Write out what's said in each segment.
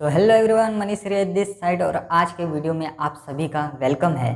तो hello everyone, Manish Riyaz this side और आज के वीडियो में आप सभी का वेलकम है।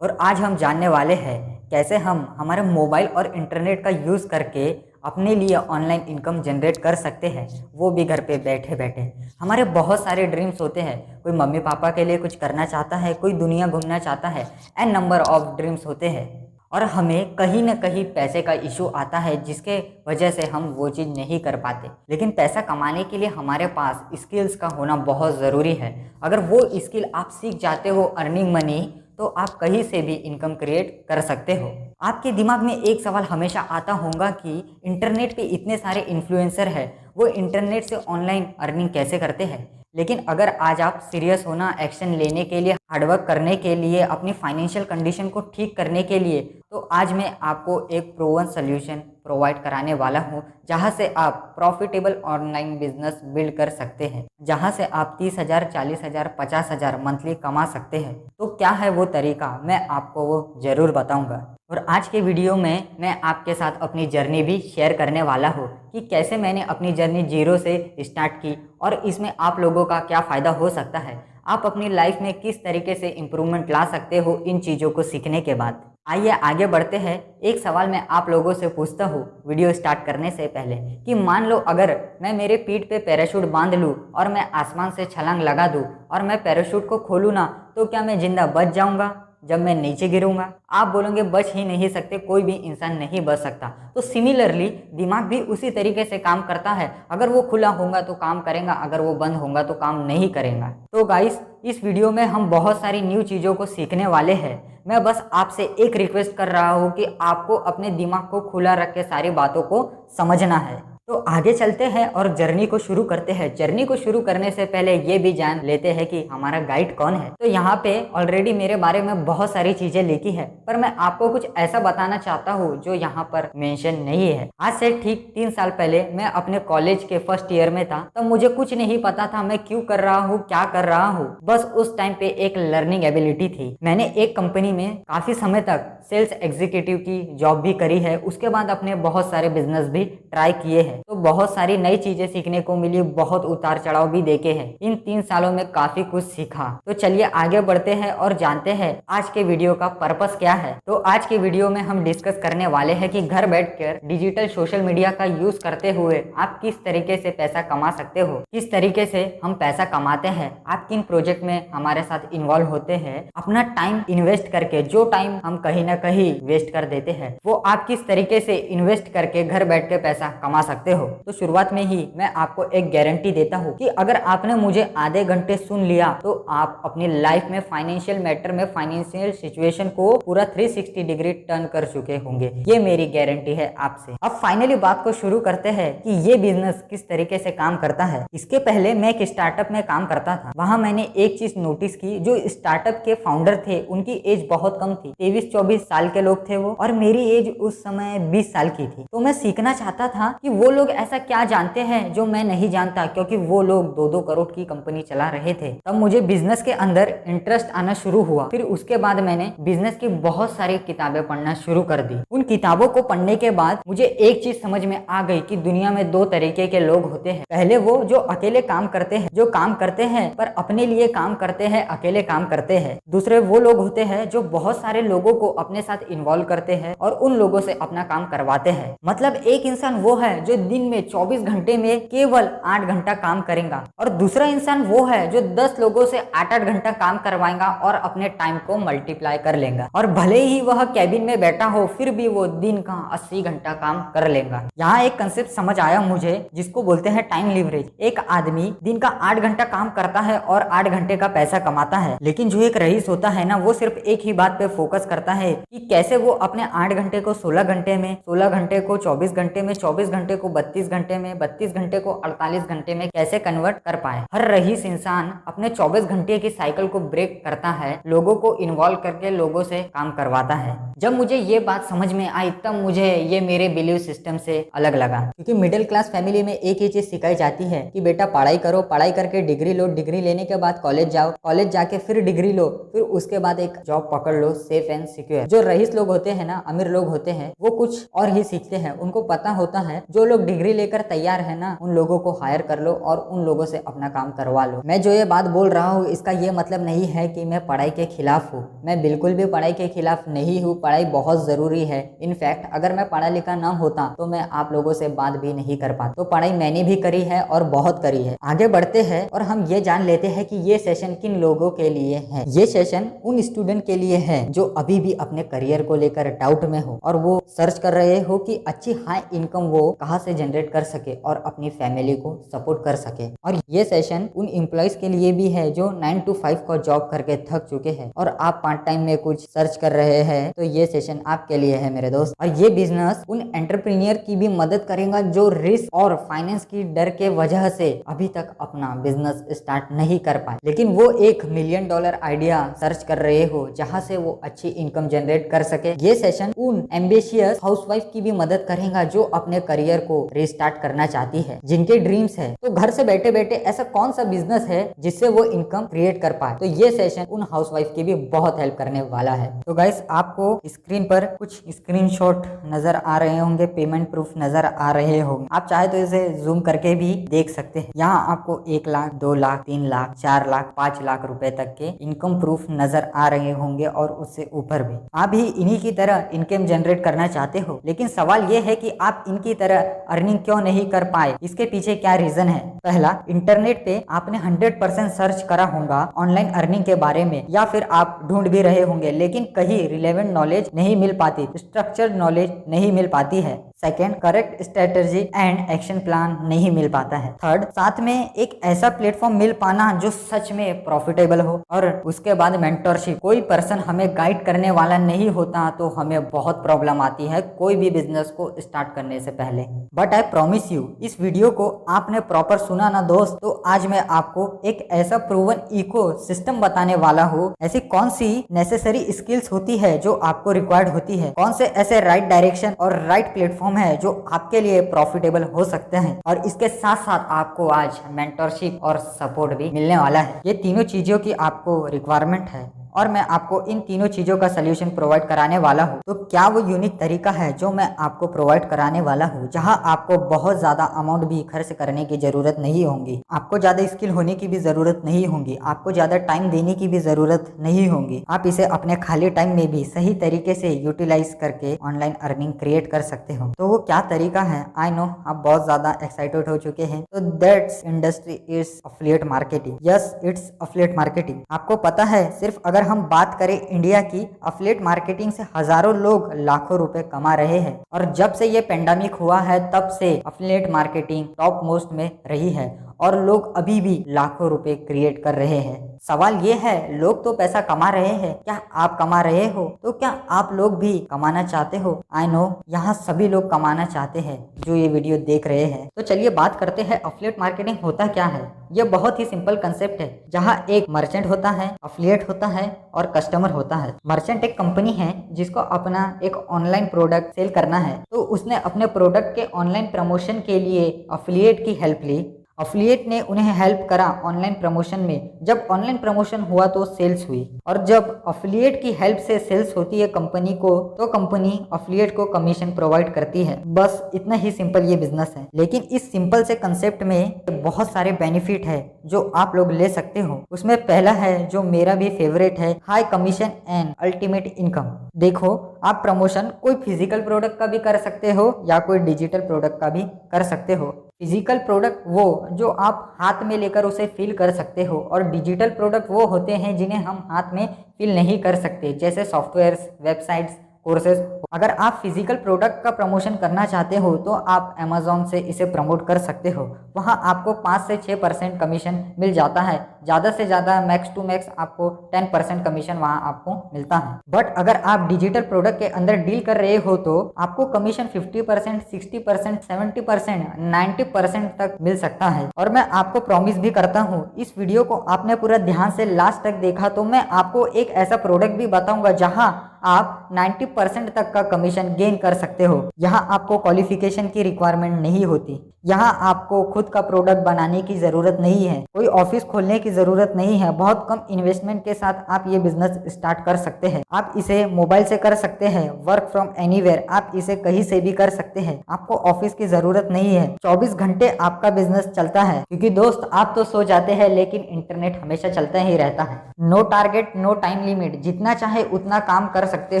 और आज हम जानने वाले हैं कैसे हम हमारे मोबाइल और इंटरनेट का यूज़ करके अपने लिए ऑनलाइन इनकम जनरेट कर सकते हैं, वो भी घर पे बैठे बैठे। हमारे बहुत सारे ड्रीम्स होते हैं, कोई मम्मी पापा के लिए कुछ करना चाहता है, कोई दुनिया घूमना चाहता है, एन नंबर ऑफ ड्रीम्स होते हैं। और हमें कहीं ना कहीं पैसे का इशू आता है जिसके वजह से हम वो चीज़ नहीं कर पाते। लेकिन पैसा कमाने के लिए हमारे पास स्किल्स का होना बहुत ज़रूरी है। अगर वो स्किल आप सीख जाते हो, अर्निंग मनी, तो आप कहीं से भी इनकम क्रिएट कर सकते हो। आपके दिमाग में एक सवाल हमेशा आता होगा कि इंटरनेट पे इतने सारे इन्फ्लुएंसर है, वो इंटरनेट से ऑनलाइन अर्निंग कैसे करते हैं। लेकिन अगर आज आप सीरियस होना, एक्शन लेने के लिए, हार्डवर्क करने के लिए, अपनी फाइनेंशियल कंडीशन को ठीक करने के लिए, तो आज मैं आपको एक प्रूवन सोल्यूशन प्रोवाइड कराने वाला हूं, जहां से आप प्रॉफिटेबल ऑनलाइन बिजनेस बिल्ड कर सकते हैं, जहां से आप 30,000, 40,000, 50,000 मंथली कमा सकते हैं। तो क्या है वो तरीका, मैं आपको वो जरूर बताऊंगा। और आज के वीडियो में मैं आपके साथ अपनी जर्नी भी शेयर करने वाला हूँ कि कैसे मैंने अपनी जर्नी जीरो से स्टार्ट की और इसमें आप लोगों का क्या फ़ायदा हो सकता है। आप अपनी लाइफ में किस तरीके से इम्प्रूवमेंट ला सकते हो इन चीज़ों को सीखने के बाद। आइए आगे बढ़ते हैं। एक सवाल मैं आप लोगों से पूछता हूँ वीडियो स्टार्ट करने से पहले कि मान लो अगर मैं मेरे पीठ पे पैराशूट बांध लूँ और मैं आसमान से छलांग लगा दूँ और मैं पैराशूट को खोलूँ ना, तो क्या मैं जिंदा बच जाऊँगा जब मैं नीचे गिरूंगा? आप बोलोगे बच ही नहीं सकते, कोई भी इंसान नहीं बच सकता। तो सिमिलरली दिमाग भी उसी तरीके से काम करता है। अगर वो खुला होगा तो काम करेगा, अगर वो बंद होगा तो काम नहीं करेगा। तो गाइस, इस वीडियो में हम बहुत सारी न्यू चीज़ों को सीखने वाले हैं। मैं बस आपसे एक रिक्वेस्ट कर रहा हूँ कि आपको अपने दिमाग को खुला रख के सारी बातों को समझना है। तो आगे चलते हैं और जर्नी को शुरू करते हैं। जर्नी को शुरू करने से पहले ये भी जान लेते हैं कि हमारा गाइड कौन है। तो यहाँ पे ऑलरेडी मेरे बारे में बहुत सारी चीजें लिखी है, पर मैं आपको कुछ ऐसा बताना चाहता हूँ जो यहाँ पर मेंशन नहीं है। आज से ठीक 3 साल पहले मैं अपने कॉलेज के फर्स्ट ईयर में था, तब मुझे कुछ नहीं पता था मैं क्यों कर रहा हूँ, क्या कर रहा हूँ। बस उस टाइम पे एक लर्निंग एबिलिटी थी। मैंने एक कंपनी में काफी समय तक सेल्स एग्जीक्यूटिव की जॉब भी करी है। उसके बाद अपने बहुत सारे बिजनेस भी ट्राई किए हैं, तो बहुत सारी नई चीजें सीखने को मिली, बहुत उतार चढ़ाव भी देखे हैं। इन 3 सालों में काफी कुछ सीखा। तो चलिए आगे बढ़ते हैं और जानते हैं आज के वीडियो का पर्पस क्या है। तो आज के वीडियो में हम डिस्कस करने वाले हैं कि घर बैठकर डिजिटल सोशल मीडिया का यूज करते हुए आप किस तरीके से पैसा कमा सकते हो, किस तरीके से हम पैसा कमाते हैं, आप किन प्रोजेक्ट में हमारे साथ इन्वॉल्व होते हैं, अपना टाइम इन्वेस्ट करके, जो टाइम हम कहीं ना कहीं वेस्ट कर देते हैं, वो आप किस तरीके से इन्वेस्ट करके घर बैठ के पैसा कमा सकते हो। तो शुरुआत में ही मैं आपको एक गारंटी देता हूँ कि अगर आपने मुझे आधे घंटे सुन लिया तो आप अपनी लाइफ में फाइनेंशियल मैटर में, फाइनेंशियल सिचुएशन को पूरा 360 डिग्री टर्न कर चुके होंगे। ये मेरी गारंटी है आपसे। अब फाइनली बात को शुरू करते हैं कि ये बिजनेस किस तरीके से काम करता है। इसके पहले मैं एक स्टार्टअप में काम करता था। वहां मैंने एक चीज नोटिस की, जो स्टार्टअप के फाउंडर थे उनकी एज बहुत कम थी, 23-24 साल के लोग थे वो, और मेरी एज उस समय 20 साल की थी। तो मैं सीखना चाहता था कि वो लोग ऐसा क्या जानते हैं जो मैं नहीं जानता, क्योंकि वो लोग 2-2 करोड़ की कंपनी चला रहे थे। तब मुझे बिजनेस के अंदर इंटरेस्ट आना शुरू हुआ। फिर उसके बाद मैंने बिजनेस की बहुत सारी किताबें पढ़ना शुरू कर दी। उन किताबों को पढ़ने के बाद मुझे एक चीज समझ में आ गई कि दुनिया में 2 तरीके के लोग होते हैं। पहले वो जो अकेले काम करते हैं, जो काम करते हैं पर अपने लिए काम करते हैं, अकेले काम करते हैं। दूसरे वो लोग होते हैं जो बहुत सारे लोगों को अपने साथ इन्वॉल्व करते हैं और उन लोगों से अपना काम करवाते हैं। मतलब एक इंसान वो है जो दिन में 24 घंटे में केवल 8 घंटा काम करेगा, और दूसरा इंसान वो है जो 10 लोगों से 8-8 घंटा काम करवाएगा और अपने टाइम को मल्टीप्लाई कर लेगा। और भले ही वह कैबिन में बैठा हो, फिर भी वो दिन का 80 घंटा काम कर लेगा। यहाँ एक कंसेप्ट समझ आया मुझे, जिसको बोलते हैं टाइम लीवरेज। एक आदमी दिन का 8 घंटा काम करता है और 8 घंटे का पैसा कमाता है, लेकिन जो एक रईस होता है ना, वो सिर्फ एक ही बात पे फोकस करता है कि कैसे वो अपने 8 घंटे को 16 घंटे में, 16 घंटे को 24 घंटे में, 24 घंटे को 32 घंटे में, 32 घंटे को 48 घंटे में कैसे कन्वर्ट कर पाए। हर रईस इंसान अपने 24 घंटे की साइकिल को ब्रेक करता है, लोगों को इन्वॉल्व करके लोगों से काम करवाता है। जब मुझे ये बात समझ में आई, तब मुझे ये मेरे बिलीव सिस्टम से अलग लगा। क्योंकि मिडिल क्लास फैमिली में एक ही चीज सिखाई जाती है कि बेटा पढ़ाई करो, पढ़ाई करके डिग्री लो, डिग्री लेने के बाद कॉलेज जाओ, कॉलेज जाके फिर डिग्री लो, फिर उसके बाद एक जॉब पकड़ लो, सेफ एंड सिक्योर। जो रईस लोग होते हैं ना, अमीर लोग होते हैं, वो कुछ और ही सीखते हैं। उनको पता होता है जो लोग लोग डिग्री लेकर तैयार है ना, उन लोगों को हायर कर लो और उन लोगों से अपना काम करवा लो। मैं जो ये बात बोल रहा हूँ इसका ये मतलब नहीं है कि मैं पढ़ाई के खिलाफ हूँ। मैं बिल्कुल भी पढ़ाई के खिलाफ नहीं हूँ। पढ़ाई बहुत जरूरी है। इनफैक्ट अगर मैं पढ़ा लिखा ना होता तो मैं आप लोगों से बात भी नहीं कर पाता। तो पढ़ाई मैंने भी करी है और बहुत करी है। आगे बढ़ते हैं और हम ये जान लेते हैं कि ये सेशन किन लोगों के लिए है। ये सेशन उन स्टूडेंट के लिए है जो अभी भी अपने करियर को लेकर डाउट में हो और वो सर्च कर रहे हो कि अच्छी हाई इनकम वो कहाँ से जनरेट कर सके और अपनी फैमिली को सपोर्ट कर सके। और ये सेशन उन एम्प्लॉयज के लिए भी है जो 9 to 5 का जॉब करके थक चुके हैं और आप पार्ट टाइम में कुछ सर्च कर रहे हैं, तो ये सेशन आपके लिए है मेरे दोस्त। और ये बिजनेस उन एंटरप्रेन्योर की भी मदद करेगा जो रिस्क और फाइनेंस की डर के वजह से अभी तक अपना बिजनेस स्टार्ट नहीं कर पाए, लेकिन वो $1 मिलियन आइडिया सर्च कर रहे हो जहाँ से वो अच्छी इनकम जनरेट कर सके। ये सेशन उन एम्बिशियस हाउसवाइफ की भी मदद करेगा जो अपने करियर को रिस्टार्ट करना चाहती है, जिनके ड्रीम्स है। तो घर से बैठे बैठे ऐसा कौन सा बिजनेस है जिससे वो इनकम क्रिएट कर पाए, तो ये सेशन उन हाउसवाइफ की भी बहुत हेल्प करने वाला है। तो गाइस आपको स्क्रीन पर कुछ स्क्रीनशॉट नजर आ रहे होंगे, पेमेंट प्रूफ नजर आ रहे होंगे। आप चाहे तो इसे जूम करके भी देख सकते हैं। यहाँ आपको 1 लाख, 2 लाख, 3 लाख, 4 लाख, 5 लाख रुपए तक के इनकम प्रूफ नजर आ रहे होंगे और उससे ऊपर भी। आप भी इन्हीं की तरह इनकम जनरेट करना चाहते हो, लेकिन सवाल ये है कि आप इनकी तरह अर्निंग क्यों नहीं कर पाए, इसके पीछे क्या रीजन है। पहला, इंटरनेट पे आपने 100% सर्च करा होगा ऑनलाइन अर्निंग के बारे में, या फिर आप ढूंढ भी रहे होंगे लेकिन कहीं रिलेवेंट नॉलेज नहीं मिल पाती, स्ट्रक्चर्ड नॉलेज नहीं मिल पाती है। Second, correct strategy and action plan नहीं मिल पाता है। थर्ड, साथ में एक ऐसा प्लेटफॉर्म मिल पाना जो सच में प्रॉफिटेबल हो। और उसके बाद मेंटरशिप, कोई पर्सन हमें गाइड करने वाला नहीं होता तो हमें बहुत प्रॉब्लम आती है कोई भी बिजनेस को स्टार्ट करने से पहले। बट आई प्रॉमिस यू, इस वीडियो को आपने प्रॉपर सुना ना दोस्त, तो आज मैं आपको एक ऐसा प्रूवन इको सिस्टम बताने वाला हूँ। ऐसी कौन सी नेसेसरी स्किल्स होती है जो आपको रिक्वायर्ड होती है, कौन से ऐसे राइट डायरेक्शन और राइट प्लेटफॉर्म है जो आपके लिए प्रॉफिटेबल हो सकते हैं, और इसके साथ साथ आपको आज मेंटरशिप और सपोर्ट भी मिलने वाला है। ये तीनों चीजों की आपको रिक्वायरमेंट है और मैं आपको इन तीनों चीजों का सोल्यूशन प्रोवाइड कराने वाला हूँ। तो क्या वो यूनिक तरीका है जो मैं आपको प्रोवाइड कराने वाला हूँ, जहाँ आपको बहुत ज्यादा अमाउंट भी खर्च करने की जरूरत नहीं होगी, आपको ज्यादा स्किल होने की भी जरूरत नहीं होगी, आपको ज्यादा टाइम देने की भी जरूरत नहीं होगी। आप इसे अपने खाली टाइम में भी सही तरीके से यूटिलाइज करके ऑनलाइन अर्निंग क्रिएट कर सकते हो। तो वो क्या तरीका है, आई नो आप बहुत ज्यादा एक्साइटेड हो चुके हैं। तो that's industry is affiliate marketing. Yes, it's affiliate marketing. आपको पता है, सिर्फ अगर हम बात करें इंडिया की, एफिलिएट मार्केटिंग से हजारों लोग लाखों रुपए कमा रहे हैं। और जब से ये पेंडेमिक हुआ है तब से एफिलिएट मार्केटिंग टॉप मोस्ट में रही है और लोग अभी भी लाखों रुपए क्रिएट कर रहे हैं। सवाल ये है, लोग तो पैसा कमा रहे हैं, क्या आप कमा रहे हो? तो क्या आप लोग भी कमाना चाहते हो? आई नो यहाँ सभी लोग कमाना चाहते हैं जो ये वीडियो देख रहे हैं। तो चलिए बात करते हैं एफिलिएट मार्केटिंग होता क्या है। ये बहुत ही सिंपल कंसेप्ट है, जहाँ एक मर्चेंट होता है, एफिलिएट होता है और कस्टमर होता है। मर्चेंट एक कंपनी है जिसको अपना एक ऑनलाइन प्रोडक्ट सेल करना है, तो उसने अपने प्रोडक्ट के ऑनलाइन प्रमोशन के लिए एफिलिएट की हेल्प ली। एफिलिएट ने उन्हें हेल्प करा ऑनलाइन प्रमोशन में। जब ऑनलाइन प्रमोशन हुआ तो सेल्स हुई, और जब एफिलिएट की हेल्प से सेल्स होती है कंपनी को, तो कंपनी एफिलिएट को कमीशन प्रोवाइड करती है। बस इतना ही सिंपल ये बिजनेस है। लेकिन इस सिंपल से कंसेप्ट में बहुत सारे बेनिफिट है जो आप लोग ले सकते हो। उसमें पहला है, जो मेरा भी फेवरेट है, high commission and ultimate income. देखो, आप प्रमोशन कोई फिजिकल प्रोडक्ट का भी कर सकते हो या कोई डिजिटल प्रोडक्ट का भी कर सकते हो। फिजिकल प्रोडक्ट वो जो आप हाथ में लेकर उसे फील कर सकते हो, और डिजिटल प्रोडक्ट वो होते हैं जिन्हें हम हाथ में फील नहीं कर सकते, जैसे सॉफ्टवेयर्स, वेबसाइट्स, कोर्सेज। अगर आप फिजिकल प्रोडक्ट का प्रमोशन करना चाहते हो तो आप अमेज़ॉन से इसे प्रमोट कर सकते हो। वहां आपको 5 से 6% कमीशन मिल जाता है। ज़्यादा से ज़्यादा मैक्स टू मैक्स आपको 10% कमीशन वहां आपको मिलता है। बट अगर आप डिजिटल प्रोडक्ट के अंदर डील कर रहे हो तो आपको कमीशन 50%, 60%, 70%, 90% तक मिल सकता है। और मैं आपको प्रॉमिस भी करता हूँ, इस वीडियो को आपने पूरा ध्यान से लास्ट तक देखा तो मैं आपको एक ऐसा प्रोडक्ट भी बताऊंगा जहाँ आप 90% तक का कमीशन गेन कर सकते हो। यहाँ आपको क्वालिफिकेशन की रिक्वायरमेंट नहीं होती। यहाँ आपको खुद का प्रोडक्ट बनाने की ज़रूरत नहीं है, कोई ऑफिस खोलने की ज़रूरत नहीं है। बहुत कम इन्वेस्टमेंट के साथ आप ये बिजनेस स्टार्ट कर सकते हैं। आप इसे मोबाइल से कर सकते हैं, वर्क फ्रॉम एनीवेयर, आप इसे कहीं से भी कर सकते हैं। आपको ऑफिस की ज़रूरत नहीं है। 24 घंटे आपका बिजनेस चलता है, क्योंकि दोस्त आप तो सो जाते हैं लेकिन इंटरनेट हमेशा चलता ही रहता है। No target, no time limit, जितना चाहे उतना काम कर सकते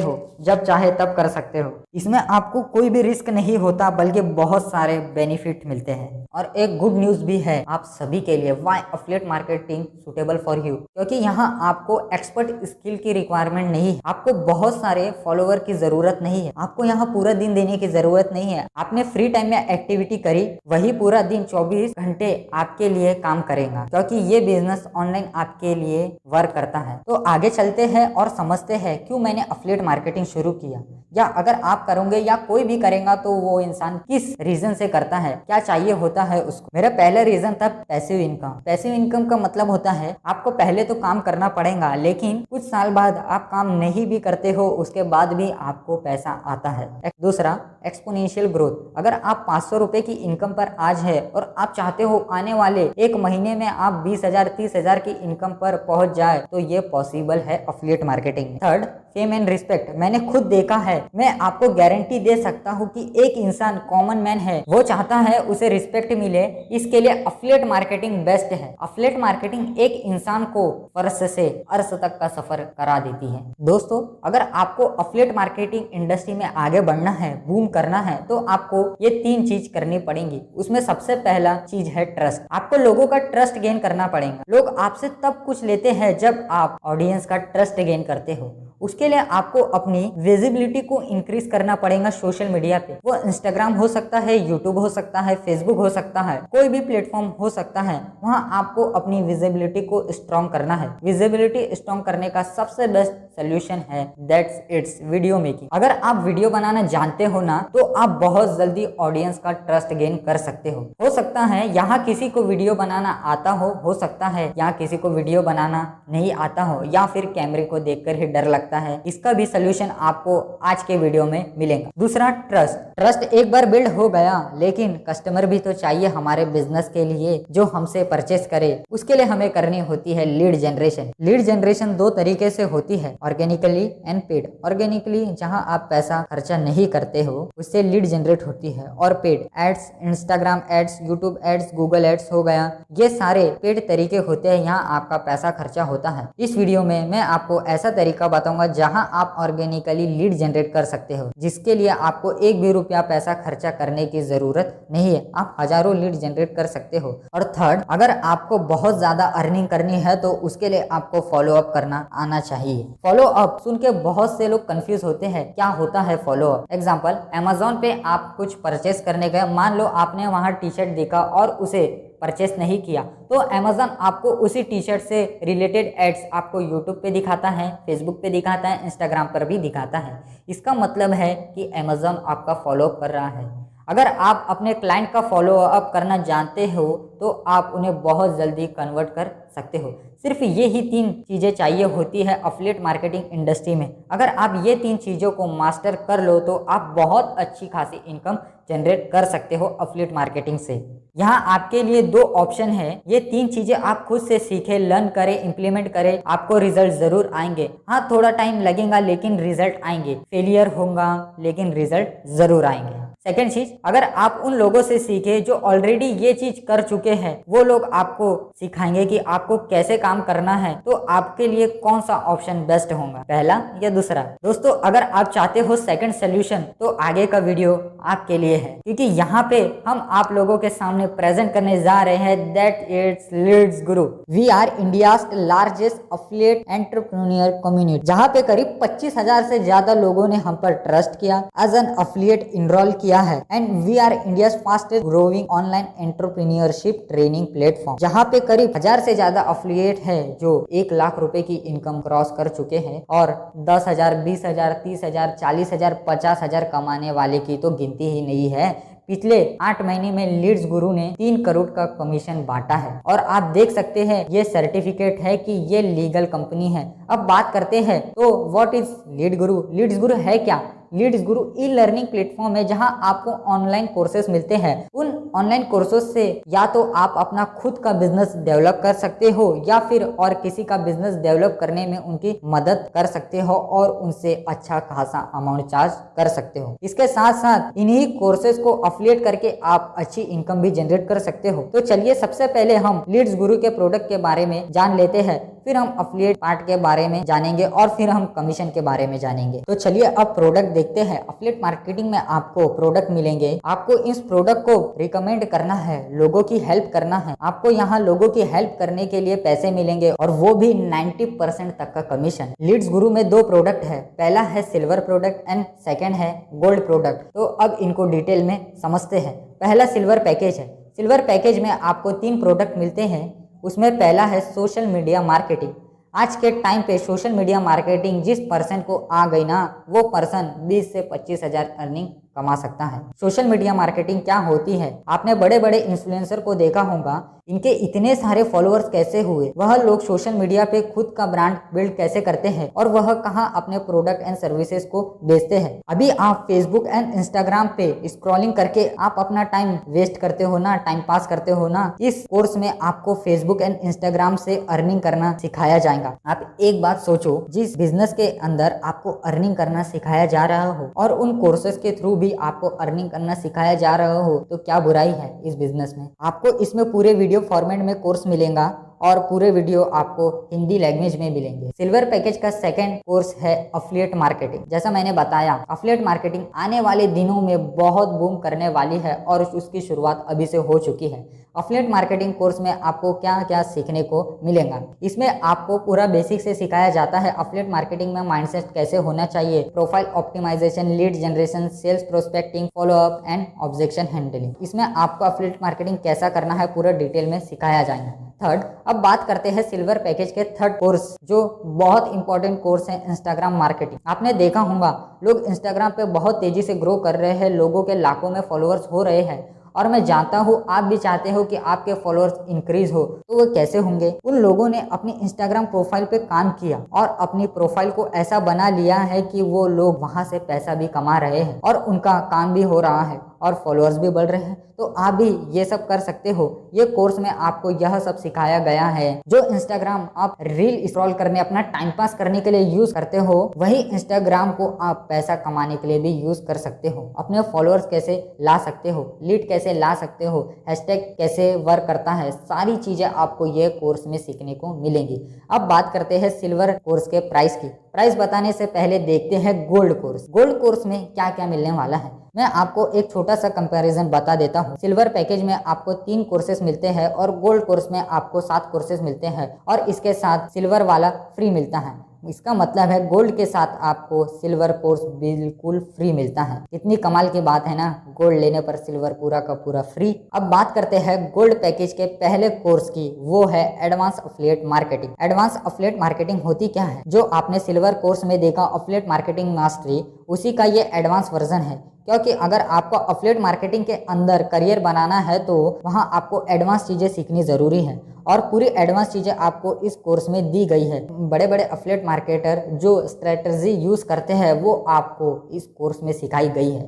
हो, जब चाहे तब कर सकते हो। इसमें आपको कोई भी रिस्क नहीं होता, बल्कि बहुत सारे बेनिफिट मिलते हैं। और एक गुड न्यूज़ भी है आप सभी के लिए, why affiliate marketing suitable for you, क्योंकि यहाँ आपको एक्सपर्ट स्किल की रिक्वायरमेंट नहीं है, आपको बहुत सारे फॉलोवर की जरूरत नहीं है, आपको यहाँ पूरा दिन देने की जरूरत नहीं है। आपने फ्री टाइम में एक्टिविटी करी, वही पूरा दिन 24 घंटे आपके लिए काम करेगा, क्योंकि ये बिजनेस ऑनलाइन आपके लिए वर्क करता है। तो आगे चलते हैं और समझते हैं क्यों मैंने एफिलिएट मार्केटिंग शुरू किया, या अगर आप करोगे या कोई भी करेगा तो वो इंसान किस रीजन से करता है, क्या चाहिए होता है उसको। मेरा पहला रीजन था पैसिव इनकम। पैसिव इनकम का मतलब होता है आपको पहले तो काम करना पड़ेगा, लेकिन कुछ साल बाद आप काम नहीं भी करते हो, उसके बाद भी आपको पैसा आता है। दूसरा, एक्सपोनेंशियल ग्रोथ। अगर आप 500 रुपए की इनकम पर आज है और आप चाहते हो आने वाले एक महीने में आप 20,000 30,000 की इनकम पर पहुंच जाए, तो ये पॉसिबल है एफिलिएट मार्केटिंग में। Third, fame and respect. मैंने खुद देखा है, मैं आपको गारंटी दे सकता हूँ कि एक इंसान कॉमन मैन है, वो चाहता है उसे रिस्पेक्ट मिले, इसके लिए एफिलिएट मार्केटिंग बेस्ट है। एफिलिएट मार्केटिंग एक इंसान को फर्श से अर्श तक का सफर करा देती है। दोस्तों, अगर आपको एफिलिएट मार्केटिंग इंडस्ट्री में आगे बढ़ना है, बूम करना है, तो आपको ये 3 चीज करनी पड़ेंगी। उसमें सबसे पहला चीज है ट्रस्ट। आपको लोगों का ट्रस्ट गेन करना पड़ेगा। लोग आपसे तब कुछ लेते हैं जब आप ऑडियंस का ट्रस्ट गेन करते हो। उसके लिए आपको अपनी विजिबिलिटी को इंक्रीज करना पड़ेगा सोशल मीडिया पे। वो इंस्टाग्राम हो सकता है, यूट्यूब हो सकता है, फेसबुक हो सकता है, कोई भी प्लेटफॉर्म हो सकता है। वहां आपको अपनी विजिबिलिटी को स्ट्रॉन्ग करना है। विजिबिलिटी स्ट्रॉन्ग करने का सबसे बेस्ट सोल्यूशन है दैट्स इट्स वीडियो मेकिंग। अगर आप वीडियो बनाना जानते हो ना, तो आप बहुत जल्दी ऑडियंस का ट्रस्ट गेन कर सकते हो सकता है यहाँ किसी को वीडियो बनाना आता हो सकता है यहाँ किसी को वीडियो बनाना नहीं आता हो, या फिर कैमरे को देखकर ही डर लगता है। इसका भी सोल्यूशन आपको आज के वीडियो में मिलेगा। दूसरा, ट्रस्ट एक बार बिल्ड हो गया, लेकिन कस्टमर भी तो चाहिए हमारे बिजनेस के लिए जो हमसे परचेस करे। उसके लिए हमें करनी होती है लीड जनरेशन। लीड जनरेशन 2 तरीके से होती है, ऑर्गेनिकली एंड पेड। ऑर्गेनिकली जहां आप पैसा खर्चा नहीं करते हो, उससे लीड जनरेट होती है, और paid ads, Instagram ads, YouTube ads, Google ads हो गया, ये सारे पेड तरीके होते हैं, यहाँ आपका पैसा खर्चा होता है। इस वीडियो में मैं आपको ऐसा तरीका बताऊंगा जहां आप ऑर्गेनिकली लीड जनरेट कर सकते हो, जिसके लिए आपको 1 भी रुपया पैसा खर्चा करने की जरूरत नहीं है। आप हजारों लीड जनरेट कर सकते हो। और थर्ड, अगर आपको बहुत ज्यादा अर्निंग करनी है तो उसके लिए आपको फॉलो अप करना आना चाहिए। फॉलो अप सुन के बहुत से लोग कंफ्यूज होते हैं, क्या होता है फॉलो अप। एग्जाम्पल, अमेजोन पे आप कुछ परचेस करने गए, मान लो आपने वहां टी शर्ट देखा और उसे परचेस नहीं किया, तो अमेजोन आपको उसी टी शर्ट से रिलेटेड एड्स आपको यूट्यूब पे दिखाता है, फेसबुक पे दिखाता है, इंस्टाग्राम पर भी दिखाता है। इसका मतलब है कि अमेजोन आपका फॉलो अप कर रहा है। अगर आप अपने क्लाइंट का फॉलो अप करना जानते हो तो आप उन्हें बहुत जल्दी कन्वर्ट कर सकते हो। सिर्फ ये ही 3 चीज़ें चाहिए होती है एफिलिएट मार्केटिंग इंडस्ट्री में। अगर आप ये 3 चीज़ों को मास्टर कर लो तो आप बहुत अच्छी खासी इनकम जनरेट कर सकते हो एफिलिएट मार्केटिंग से। यहाँ आपके लिए 2 ऑप्शन है, ये 3 चीजें आप खुद से सीखे, लर्न करें, इंप्लीमेंट करें, आपको रिजल्ट जरूर आएंगे। हाँ, थोड़ा टाइम लगेगा लेकिन रिजल्ट आएंगे, फेलियर होगा लेकिन रिजल्ट जरूर आएंगे। सेकेंड चीज, अगर आप उन लोगों से सीखे जो ऑलरेडी ये चीज कर चुके हैं, वो लोग आपको सिखाएंगे कि आपको कैसे काम करना है, तो आपके लिए कौन सा ऑप्शन बेस्ट होगा, पहला या दूसरा। दोस्तों, अगर आप चाहते हो सेकंड सोल्यूशन तो आगे का वीडियो आपके लिए है, क्योंकि यहाँ पे हम आप लोगों के सामने प्रेजेंट करने जा रहे हैं that it's Leads Guru. We are India's largest affiliate entrepreneur community, जहाँ पे करीब 25,000 से ज्यादा लोगों ने हम पर ट्रस्ट किया, एज एन एफिलिएट इनरोल किया है, and we are India's fastest growing online entrepreneurship training platform, जहाँ पे करीब 1000 से ज्यादा एफिलिएट है जो 1 लाख रुपए की इनकम क्रॉस कर चुके हैं, और 10,000 20,000 30,000 40,000 50,000 कमाने वाले की तो गिनती ही नहीं है। पिछले 8 महीने में लीड्स गुरु ने 3 करोड़ का कमीशन बांटा है और आप देख सकते हैं ये सर्टिफिकेट है कि ये लीगल कंपनी है। अब बात करते हैं तो what is lead Guru. Leeds गुरु है क्या? लीड्स गुरु ई लर्निंग प्लेटफॉर्म है जहां आपको ऑनलाइन कोर्सेज मिलते हैं। उन ऑनलाइन कोर्सेज से या तो आप अपना खुद का बिजनेस डेवलप कर सकते हो या फिर और किसी का बिजनेस डेवलप करने में उनकी मदद कर सकते हो और उनसे अच्छा खासा अमाउंट चार्ज कर सकते हो। इसके साथ साथ इन्हीं कोर्सेज को अफिलिएट करके आप अच्छी इनकम भी जनरेट कर सकते हो। तो चलिए सबसे पहले हम लीड्स गुरु के प्रोडक्ट के बारे में जान लेते हैं, फिर हम अफिलिएट पार्ट के बारे में जानेंगे और फिर हम कमीशन के बारे में जानेंगे। तो चलिए अब प्रोडक्ट देखते हैं। अफिलिएट मार्केटिंग में आपको प्रोडक्ट मिलेंगे। आपको इस प्रोडक्ट को रिकमेंड करना है, लोगों की हेल्प करना है। आपको यहाँ लोगों की हेल्प करने के लिए पैसे मिलेंगे और वो भी 90% तक का कमीशन। लीड्स गुरु में 2 प्रोडक्ट है, पहला है सिल्वर प्रोडक्ट एंड सेकेंड है गोल्ड प्रोडक्ट। तो अब इनको डिटेल में समझते हैं। पहला सिल्वर पैकेज है। सिल्वर पैकेज में आपको 3 प्रोडक्ट मिलते हैं। उसमें पहला है सोशल मीडिया मार्केटिंग। आज के टाइम पे सोशल मीडिया मार्केटिंग जिस पर्सन को आ गई ना, वो पर्सन 20 से 25 हजार अर्निंग कमा सकता है। सोशल मीडिया मार्केटिंग क्या होती है? आपने बड़े बड़े इन्फ्लुएंसर को देखा होगा, इनके इतने सारे फॉलोअर्स कैसे हुए? वह लोग सोशल मीडिया पे खुद का ब्रांड बिल्ड कैसे करते हैं और वह कहाँ अपने प्रोडक्ट एंड सर्विसेज को बेचते हैं। अभी आप फेसबुक एंड इंस्टाग्राम पे स्क्रॉलिंग करके आप अपना टाइम वेस्ट करते हो ना, टाइम पास करते हो ना। इस कोर्स में आपको फेसबुक एंड इंस्टाग्राम से अर्निंग करना सिखाया जाएगा। आप एक बात सोचो, जिस बिजनेस के अंदर आपको अर्निंग करना सिखाया जा रहा हो और उन कोर्सेज के थ्रू भी आपको अर्निंग करना सिखाया जा रहा हो, तो क्या बुराई है इस बिजनेस में? आपको इसमें पूरे वीडियो फॉर्मेट में कोर्स मिलेगा और पूरे वीडियो आपको हिंदी लैंग्वेज में मिलेंगे। सिल्वर पैकेज का सेकंड कोर्स है अफिलिएट मार्केटिंग। जैसा मैंने बताया, अफिलिएट मार्केटिंग आने वाले दिनों में बहुत बूम करने वाली है और उसकी शुरुआत अभी से हो चुकी है। अफिलिएट मार्केटिंग कोर्स में आपको क्या क्या सीखने को मिलेगा? इसमें आपको पूरा बेसिक से सिखाया जाता है। अफिलिएट मार्केटिंग में माइंडसेट कैसे होना चाहिए, profile optimisation, lead generation, sales prospecting, follow up and objection handling. इसमें आपको अफिलिएट मार्केटिंग कैसा करना है पूरा डिटेल में सिखाया जाएगा। थर्ड, अब बात करते हैं सिल्वर पैकेज के थर्ड कोर्स, जो बहुत इंपॉर्टेंट कोर्स है, इंस्टाग्राम मार्केटिंग। आपने देखा होगा लोग इंस्टाग्राम पे बहुत तेजी से ग्रो कर रहे हैं, लोगों के लाखों में फॉलोअर्स हो रहे हैं और मैं जानता हूँ आप भी चाहते हो कि आपके फॉलोअर्स इंक्रीज हो। तो वो कैसे होंगे? उन लोगों ने अपनी इंस्टाग्राम प्रोफाइल पे काम किया और अपनी प्रोफाइल को ऐसा बना लिया है कि वो लोग वहां से पैसा भी कमा रहे हैं और उनका काम भी हो रहा है और फॉलोअर्स भी बढ़ रहे हैं। तो आप भी ये सब कर सकते हो। ये कोर्स में आपको यह सब सिखाया गया है। जो इंस्टाग्राम आप रील स्क्रॉल करने, अपना टाइम पास करने के लिए यूज करते हो, वही इंस्टाग्राम को आप पैसा कमाने के लिए भी यूज कर सकते हो। अपने फॉलोअर्स कैसे ला सकते हो, लीड कैसे ला सकते हो, हैशटैग कैसे वर्क करता है, सारी चीजें आपको ये कोर्स में सीखने को मिलेंगी। अब बात करते हैं सिल्वर कोर्स के प्राइस की। प्राइस बताने से पहले देखते हैं गोल्ड कोर्स। गोल्ड कोर्स में क्या क्या मिलने वाला है, मैं आपको एक छोटा सा कंपैरिजन बता देता हूँ। सिल्वर पैकेज में आपको 3 कोर्सेज मिलते हैं और गोल्ड कोर्स में आपको 7 कोर्सेज मिलते हैं और इसके साथ सिल्वर वाला फ्री मिलता है। इसका मतलब है गोल्ड के साथ आपको सिल्वर कोर्स बिल्कुल फ्री मिलता है। कितनी कमाल की बात है ना, गोल्ड लेने पर सिल्वर पूरा का पूरा फ्री। अब बात करते हैं गोल्ड पैकेज के पहले कोर्स की, वो है advance affiliate marketing. Advance affiliate marketing होती क्या है? जो आपने सिल्वर कोर्स में देखा अफिलिएट मार्केटिंग मास्टरी, उसी का ये एडवांस वर्जन है। क्योंकि अगर आपको अफिलिएट मार्केटिंग के अंदर करियर बनाना है तो वहां आपको एडवांस चीजें सीखनी जरूरी है और पूरी एडवांस चीजें आपको इस कोर्स में दी गई है। बड़े बड़े अफिलिएट मार्केटर जो स्ट्रेटजी यूज करते हैं वो आपको इस कोर्स में सिखाई गई है।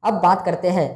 अब बात करते हैं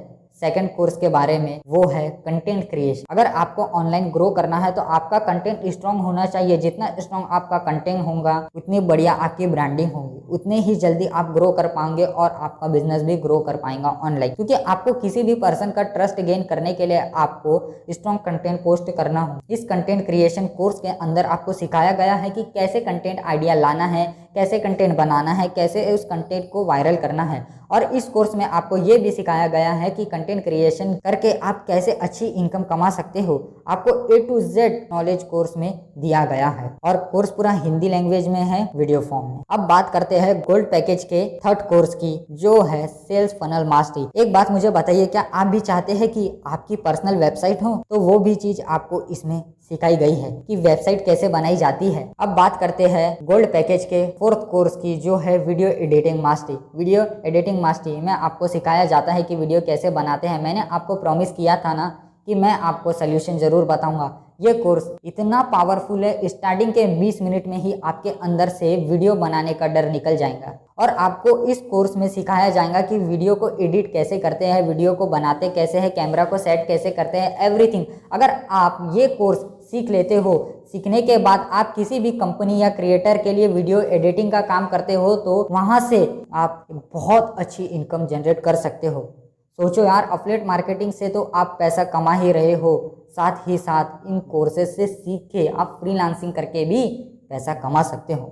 सेकंड कोर्स के बारे में, वो है कंटेंट क्रिएशन। अगर आपको ऑनलाइन ग्रो करना है तो आपका कंटेंट स्ट्रांग होना चाहिए। जितना स्ट्रांग आपका कंटेंट होगा उतनी बढ़िया आपकी ब्रांडिंग होगी, उतने ही जल्दी आप ग्रो कर पाएंगे और आपका बिजनेस भी ग्रो कर पाएगा ऑनलाइन। क्योंकि आपको किसी भी पर्सन का ट्रस्ट गेन करने के लिए आपको स्ट्रांग कंटेंट पोस्ट करना हो। इस कंटेंट क्रिएशन कोर्स के अंदर आपको सिखाया गया है कि कैसे कंटेंट आइडिया लाना है, कैसे कंटेंट बनाना है, कैसे उस कंटेंट को वायरल करना है। और इस कोर्स में आपको ये भी सिखाया गया है कि कंटेंट क्रिएशन करके आप कैसे अच्छी इनकम कमा सकते हो। आपको A to Z knowledge course में दिया गया है और कोर्स पूरा हिंदी लैंग्वेज में है, वीडियो फॉर्म में। अब बात करते हैं गोल्ड पैकेज के थर्ड कोर्स की, जो है सेल्स फनल मास्टरी। एक बात मुझे बताइए, क्या आप भी चाहते हैं कि आपकी पर्सनल वेबसाइट हो? तो वो भी चीज आपको इसमें सिखाई गई है कि वेबसाइट कैसे बनाई जाती है। अब बात करते हैं गोल्ड पैकेज के 4th कोर्स की, जो है video editing mastery. Video editing mastery में आपको सिखाया जाता है कि वीडियो कैसे बनाते हैं। मैंने आपको प्रॉमिस किया था ना कि मैं आपको सोल्यूशन जरूर बताऊंगा। ये कोर्स इतना पावरफुल है, स्टार्टिंग के 20 मिनट में ही आपके अंदर से वीडियो बनाने का डर निकल जाएगा। और आपको इस कोर्स में सिखाया जाएगा कि वीडियो को एडिट कैसे करते हैं, वीडियो को बनाते कैसे हैं, कैमरा को सेट कैसे करते हैं, एवरीथिंग। अगर आप ये कोर्स सीख लेते हो, सीखने के बाद आप किसी भी कंपनी या क्रिएटर के लिए वीडियो एडिटिंग का काम करते हो तो वहाँ से आप बहुत अच्छी इनकम जनरेट कर सकते हो। सोचो यार, अफिलिएट मार्केटिंग से तो आप पैसा कमा ही रहे हो, साथ ही साथ इन कोर्सेज से सीख के आप फ्रीलांसिंग करके भी पैसा कमा सकते हो।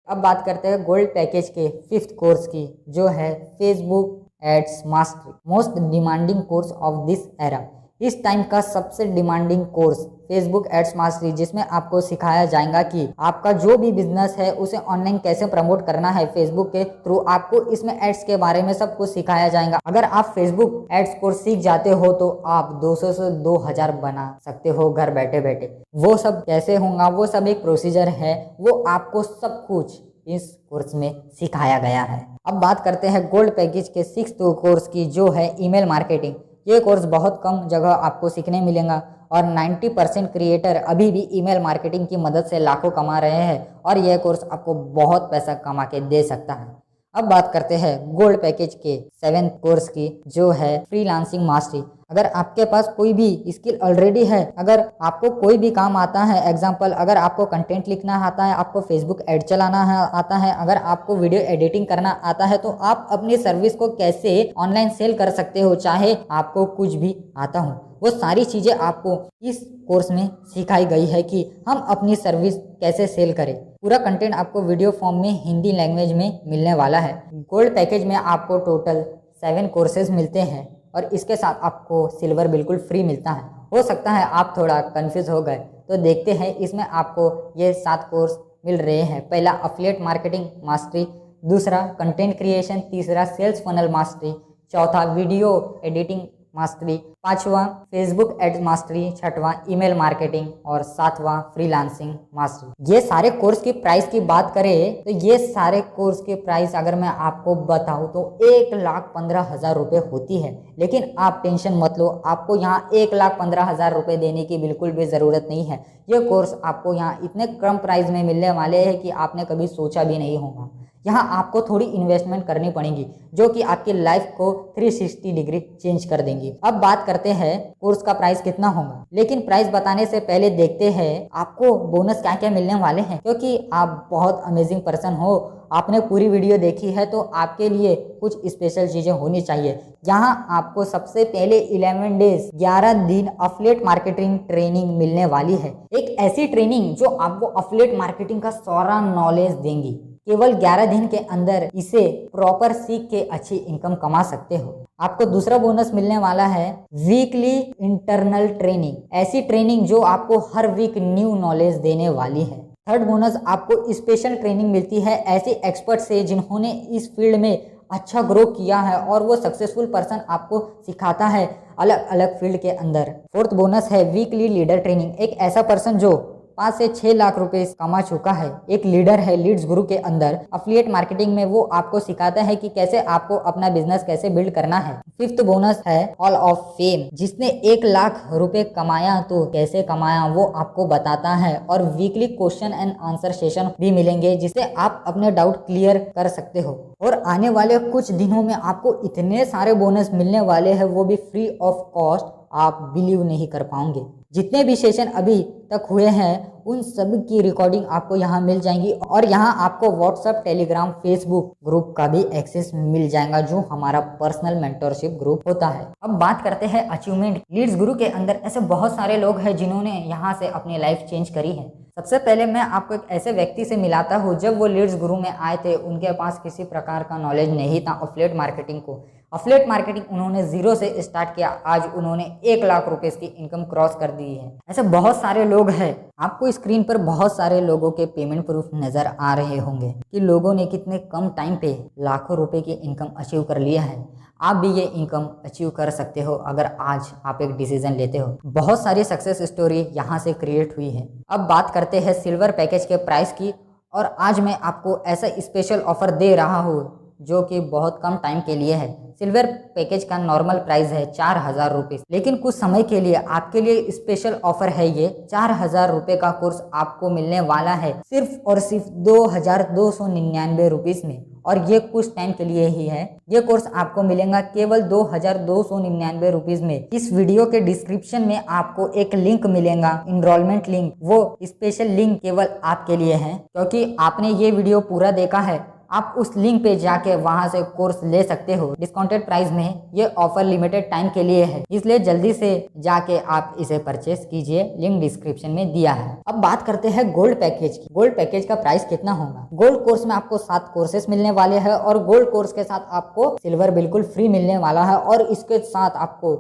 अब बात करते हैं गोल्ड पैकेज के 5th कोर्स की, जो है Facebook ads mastery, most demanding course of this era. इस टाइम का सबसे demanding course Facebook ads mastery, जिसमें आपको सिखाया जाएगा कि आपका जो भी बिजनेस है उसे ऑनलाइन कैसे प्रमोट करना है फेसबुक के थ्रू। आपको इसमें एड्स के बारे में सब कुछ सिखाया जाएगा। अगर आप फेसबुक एड्स कोर्स सीख जाते हो तो आप 200 से 2000 बना सकते हो घर बैठे बैठे। वो सब कैसे होगा, वो सब एक प्रोसीजर है, वो आपको सब कुछ इस कोर्स में सिखाया गया है। अब बात करते हैं गोल्ड पैकेज के 6th कोर्स की, जो है ईमेल मार्केटिंग। ये कोर्स बहुत कम जगह आपको सीखने मिलेगा और 90% क्रिएटर अभी भी ईमेल मार्केटिंग की मदद से लाखों कमा रहे हैं और यह कोर्स आपको बहुत पैसा कमा के दे सकता है। अब बात करते हैं गोल्ड पैकेज के 7th कोर्स की, जो है फ्रीलांसिंग मास्टरी। अगर आपके पास कोई भी स्किल ऑलरेडी है, अगर आपको कोई भी काम आता है, एग्जांपल अगर आपको कंटेंट लिखना आता है, आपको फेसबुक ऐड चलाना आता है, अगर आपको वीडियो एडिटिंग करना आता है, तो आप अपनी सर्विस को कैसे ऑनलाइन सेल कर सकते हो, चाहे आपको कुछ भी आता हो। वो सारी चीज़ें आपको इस कोर्स में सिखाई गई है कि हम अपनी सर्विस कैसे सेल करें। पूरा कंटेंट आपको वीडियो फॉर्म में हिंदी लैंग्वेज में मिलने वाला है। गोल्ड पैकेज में आपको टोटल 7 कोर्सेज मिलते हैं और इसके साथ आपको सिल्वर बिल्कुल फ्री मिलता है। हो सकता है आप थोड़ा कंफ्यूज हो गए, तो देखते हैं इसमें आपको ये 7 कोर्स मिल रहे हैं। पहला अफिलिएट मार्केटिंग मास्टरी, दूसरा कंटेंट क्रिएशन, तीसरा सेल्स फनल मास्टरी, चौथा वीडियो एडिटिंग मास्टरी, पांचवा फेसबुक एड्स मास्टरी, छठवां ईमेल मार्केटिंग और सातवां फ्रीलांसिंग मास्टरी। ये सारे कोर्स की प्राइस की बात करें तो ये सारे कोर्स के प्राइस अगर मैं आपको बताऊं तो 1,15,000 रुपये होती है। लेकिन आप टेंशन मत लो, आपको यहाँ 1,15,000 रुपये देने की बिल्कुल भी ज़रूरत नहीं है। ये कोर्स आपको यहाँ इतने कम प्राइस में मिलने वाले हैं कि आपने कभी सोचा भी नहीं होगा। यहाँ आपको थोड़ी इन्वेस्टमेंट करनी पड़ेगी जो कि आपकी लाइफ को 360 डिग्री चेंज कर देंगी। अब बात करते हैं कोर्स का प्राइस कितना होगा, लेकिन प्राइस बताने से पहले देखते हैं आपको बोनस क्या क्या मिलने वाले हैं। क्योंकि आप बहुत अमेजिंग पर्सन हो, आपने पूरी वीडियो देखी है तो आपके लिए कुछ स्पेशल चीजें होनी चाहिए। यहाँ आपको सबसे पहले 11 डेज 11 दिन अफिलिएट मार्केटिंग ट्रेनिंग मिलने वाली है। एक ऐसी ट्रेनिंग जो आपको अफिलिएट मार्केटिंग का सारा नॉलेज देंगी। केवल 11 दिन के अंदर इसे प्रॉपर सीख के अच्छी इनकम कमा सकते हो। आपको दूसरा बोनस मिलने वाला है वीकली इंटरनल ट्रेनिंग, ऐसी ट्रेनिंग जो आपको हर वीक न्यू नॉलेज देने वाली है। थर्ड बोनस आपको स्पेशल ट्रेनिंग मिलती है ऐसे एक्सपर्ट से जिन्होंने इस फील्ड में अच्छा ग्रो किया है और वो सक्सेसफुल पर्सन आपको सिखाता है अलग अलग फील्ड के अंदर। फोर्थ बोनस है वीकली लीडर ट्रेनिंग, एक ऐसा पर्सन जो 5 से 6 लाख रुपए कमा चुका है, एक लीडर है लीड्स गुरु के अंदर अफिलिएट मार्केटिंग में। वो आपको सिखाता है कि कैसे आपको अपना बिजनेस कैसे बिल्ड करना है। फिफ्थ बोनस है हॉल ऑफ फेम, जिसने 1 लाख रुपए कमाया तो कैसे कमाया वो आपको बताता है। और weekly question and answer session भी मिलेंगे जिससे आप अपने डाउट क्लियर कर सकते हो। और आने वाले कुछ दिनों में आपको इतने सारे बोनस मिलने वाले हैं, वो भी फ्री ऑफ कॉस्ट, आप बिलीव नहीं कर पाओगे। जितने भी सेशन अभी तक हुए हैं उन सब की रिकॉर्डिंग आपको यहाँ मिल जाएंगी और यहाँ आपको व्हाट्सएप, टेलीग्राम, फेसबुक ग्रुप का भी एक्सेस मिल जाएगा जो हमारा पर्सनल मेंटरशिप ग्रुप होता है। अब बात करते हैं अचीवमेंट। लीड्स गुरु के अंदर ऐसे बहुत सारे लोग हैं जिन्होंने यहाँ से अपनी लाइफ चेंज करी है। सबसे पहले मैं आपको एक ऐसे व्यक्ति से मिलाता हूँ, जब वो लीड्स गुरु में आए थे उनके पास किसी प्रकार का नॉलेज नहीं था अफिलिएट मार्केटिंग को। अफिलिएट मार्केटिंग उन्होंने जीरो से स्टार्ट किया, आज उन्होंने 1 लाख रुपए की इनकम क्रॉस कर दी है। ऐसे बहुत सारे लोग हैं, आपको स्क्रीन पर बहुत सारे लोगों के पेमेंट प्रूफ नजर आ रहे होंगे कि लोगों ने कितने कम टाइम पे लाखों रुपए की इनकम अचीव कर लिया है। आप भी ये इनकम अचीव कर सकते हो अगर आज आप एक डिसीजन लेते हो। बहुत सारी सक्सेस स्टोरी यहाँ से क्रिएट हुई है। अब बात करते हैं सिल्वर पैकेज के प्राइस की, और आज मैं आपको ऐसा स्पेशल ऑफर दे रहा हूँ जो कि बहुत कम टाइम के लिए है। सिल्वर पैकेज का नॉर्मल प्राइस है 4,000 रुपये, लेकिन कुछ समय के लिए आपके लिए स्पेशल ऑफर है। ये 4,000 रुपये का कोर्स आपको मिलने वाला है सिर्फ और सिर्फ 2,299 रुपीस में, और ये कुछ टाइम के लिए ही है। ये कोर्स आपको मिलेगा केवल 2,299 रुपीस में। इस वीडियो के डिस्क्रिप्शन में आपको एक लिंक मिलेगा, इनरोलमेंट लिंक। वो स्पेशल लिंक केवल आपके लिए है, क्योंकि आपने ये वीडियो पूरा देखा है। आप उस लिंक पे जाके वहां से कोर्स ले सकते हो डिस्काउंटेड प्राइस में। ये ऑफर लिमिटेड टाइम के लिए है, इसलिए जल्दी से जाके आप इसे परचेस कीजिए, लिंक डिस्क्रिप्शन में दिया है। अब बात करते हैं गोल्ड पैकेज की। गोल्ड पैकेज का प्राइस कितना होगा? गोल्ड कोर्स में आपको 7 कोर्सेस मिलने वाले हैं, और गोल्ड कोर्स के साथ आपको सिल्वर बिल्कुल फ्री मिलने वाला है, और इसके साथ आपको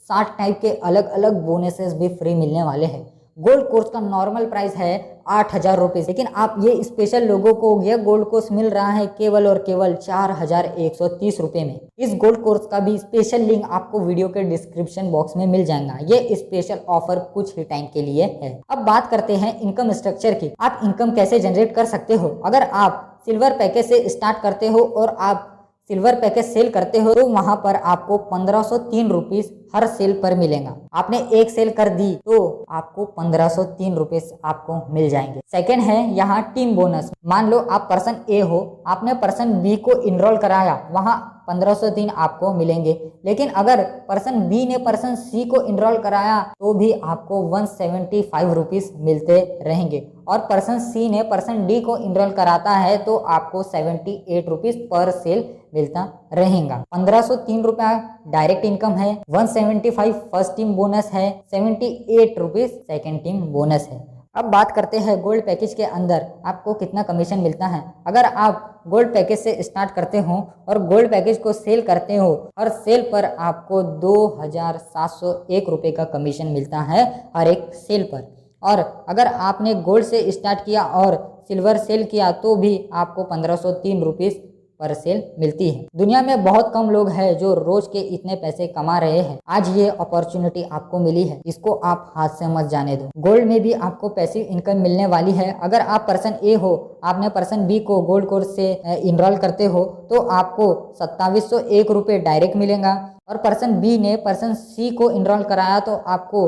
60 टाइप के अलग अलग बोनसेस भी फ्री मिलने वाले हैं। गोल्ड कोर्स का नॉर्मल प्राइस है 8,000 रुपये, लेकिन आप ये स्पेशल लोगों को ये गोल्ड कोर्स मिल रहा है केवल और केवल 4,130 रुपये में। इस गोल्ड कोर्स का भी स्पेशल लिंक आपको वीडियो के डिस्क्रिप्शन बॉक्स में मिल जाएगा। ये स्पेशल ऑफर कुछ ही टाइम के लिए है। अब बात करते हैं इनकम स्ट्रक्चर की। आप इनकम कैसे जनरेट कर सकते हो? अगर आप सिल्वर पैकेज से स्टार्ट करते हो और आप सिल्वर पैकेज सेल करते हो, तो वहां पर आपको 1,503 रुपीस हर सेल पर मिलेगा। आपने एक सेल कर दी तो आपको 1,503 रुपीस आपको मिल जाएंगे। सेकंड है यहाँ टीम बोनस। मान लो आप पर्सन ए हो, आपने पर्सन बी को इनरोल कराया, वहां 1,503 आपको मिलेंगे। लेकिन अगर पर्सन बी ने पर्सन सी को इनरोल कराया तो भी आपको 175 रुपीस मिलते रहेंगे, और पर्सन सी ने पर्सन डी को इनरोल कराता है तो आपको 78 रुपीस पर सेल मिलता रहेगा। 1,503 रुपया डायरेक्ट इनकम है, 175 फर्स्ट टीम बोनस है, 78 रुपीस सेकेंड टीम बोनस है। अब बात करते हैं गोल्ड पैकेज के अंदर आपको कितना कमीशन मिलता है। अगर आप गोल्ड पैकेज से स्टार्ट करते हो और गोल्ड पैकेज को सेल करते हो, हर सेल पर आपको 2,701 रुपये का कमीशन मिलता है हर एक सेल पर। और अगर आपने गोल्ड से स्टार्ट किया और सिल्वर सेल किया तो भी आपको 1,503 रुपीस पर सेल मिलती है। दुनिया में बहुत कम लोग हैं जो रोज के इतने पैसे कमा रहे हैं। आज ये अपॉर्चुनिटी आपको मिली है, इसको आप हाथ से मत जाने दो। गोल्ड में भी आपको पैसिव इनकम मिलने वाली है। अगर आप पर्सन ए हो, आपने पर्सन बी को गोल्ड कोर्स से इनरोल करते हो तो आपको 2,701 रुपये डायरेक्ट मिलेगा, और पर्सन बी ने पर्सन सी को इनरोल कराया तो आपको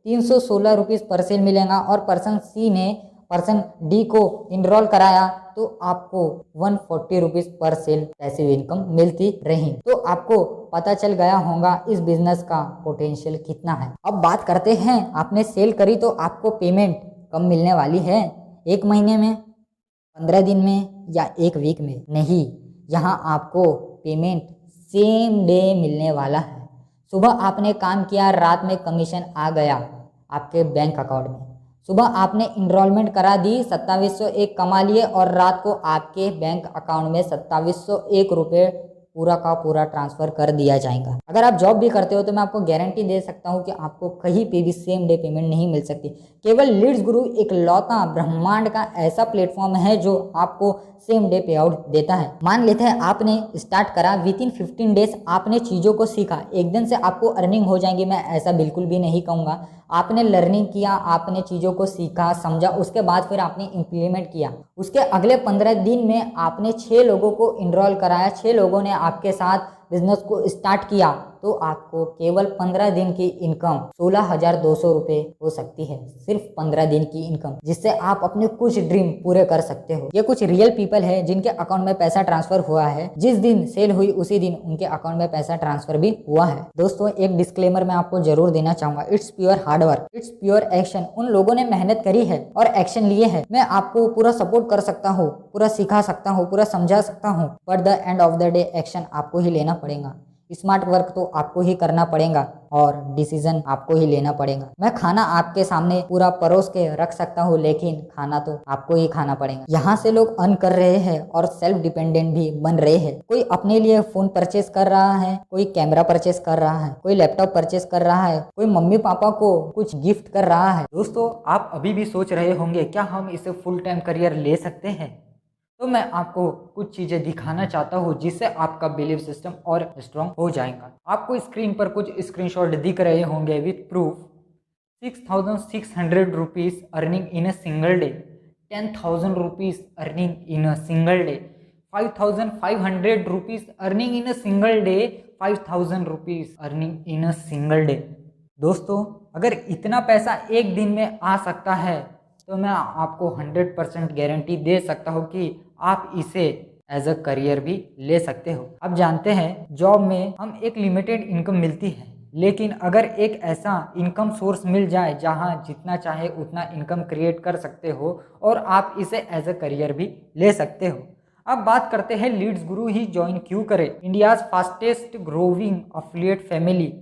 316 रुपीस पर सेल मिलेगा, और पर्सन सी ने पर्सन डी को इनरोल कराया तो आपको 140 रुपीस पर सेल पैसिव इनकम मिलती रही। तो आपको पता चल गया होगा इस बिजनेस का पोटेंशियल कितना है। अब बात करते हैं, आपने सेल करी तो आपको पेमेंट कब मिलने वाली है? 1 महीने में, 15 दिन में, या 1 वीक में? नहीं, यहाँ आपको पेमेंट सेम डे मिलने वाला है। सुबह आपने काम किया, रात में कमीशन आ गया आपके बैंक अकाउंट में। सुबह आपने इनरोलमेंट करा दी, 2,701 कमा लिए, और रात को आपके बैंक अकाउंट में 2,701 रुपये पूरा का पूरा ट्रांसफर कर दिया जाएगा। अगर आप जॉब भी करते हो तो मैं आपको गारंटी दे सकता हूं कि आपको कहीं पे भी सेम डे पेमेंट नहीं मिल सकती। केवल लीड्स गुरु एक लौता ब्रह्मांड का ऐसा प्लेटफॉर्म है जो आपको सेम डे पे आउट देता है। मान लेते हैं आपने स्टार्ट करा, विद इन 15 डेज आपने चीज़ों को सीखा, एक दिन से आपको अर्निंग हो जाएंगी, मैं ऐसा बिल्कुल भी नहीं कहूँगा। आपने लर्निंग किया, आपने चीज़ों को सीखा समझा, उसके बाद फिर आपने इम्प्लीमेंट किया। उसके अगले 15 दिन में आपने 6 लोगों को इनरोल कराया, 6 लोगों ने आपके साथ बिजनेस को स्टार्ट किया, तो आपको केवल 15 दिन की इनकम 16,200 रुपये हो सकती है। सिर्फ 15 दिन की इनकम, जिससे आप अपने कुछ ड्रीम पूरे कर सकते हो। ये कुछ रियल पीपल है जिनके अकाउंट में पैसा ट्रांसफर हुआ है। जिस दिन सेल हुई उसी दिन उनके अकाउंट में पैसा ट्रांसफर भी हुआ है। दोस्तों, एक डिस्क्लेमर मैं आपको जरूर देना चाहूंगा, it's pure hard work, it's pure action. उन लोगों ने मेहनत करी है और एक्शन लिए है। मैं आपको पूरा सपोर्ट कर सकता हूँ, पूरा सिखा सकता हूँ, पूरा समझा सकता हूँ, but the end of the day action आपको ही लेना पड़ेगा। स्मार्ट वर्क तो आपको ही करना पड़ेगा और डिसीजन आपको ही लेना पड़ेगा। मैं खाना आपके सामने पूरा परोस के रख सकता हूँ, लेकिन खाना तो आपको ही खाना पड़ेगा। यहाँ से लोग अर्न कर रहे हैं और सेल्फ डिपेंडेंट भी बन रहे हैं। कोई अपने लिए फोन परचेस कर रहा है, कोई कैमरा परचेस कर रहा है, कोई लैपटॉप परचेस कर रहा है, कोई मम्मी पापा को कुछ गिफ्ट कर रहा है। दोस्तों, आप अभी भी सोच रहे होंगे क्या हम इसे फुल टाइम करियर ले सकते हैं? तो मैं आपको कुछ चीज़ें दिखाना चाहता हूँ जिससे आपका बिलीव सिस्टम और स्ट्रांग हो जाएगा। आपको स्क्रीन पर कुछ स्क्रीनशॉट दिख रहे होंगे with proof. 6,600 rupees earning in a single day, 10,000 rupees earning in a single day, 5,500 rupees earning in a single day, 5,000 rupees earning in a single day. दोस्तों, अगर इतना पैसा एक दिन में आ सकता है तो मैं आपको 100% गारंटी दे सकता हूँ कि आप इसे एज अ करियर भी ले सकते हो। आप जानते हैं जॉब में हम एक लिमिटेड इनकम मिलती है, लेकिन अगर एक ऐसा इनकम सोर्स मिल जाए जहां जितना चाहे उतना इनकम क्रिएट कर सकते हो और आप इसे एज अ करियर भी ले सकते हो। अब बात करते हैं लीड्स गुरु ही ज्वाइन क्यों करें। India's fastest growing affiliate family,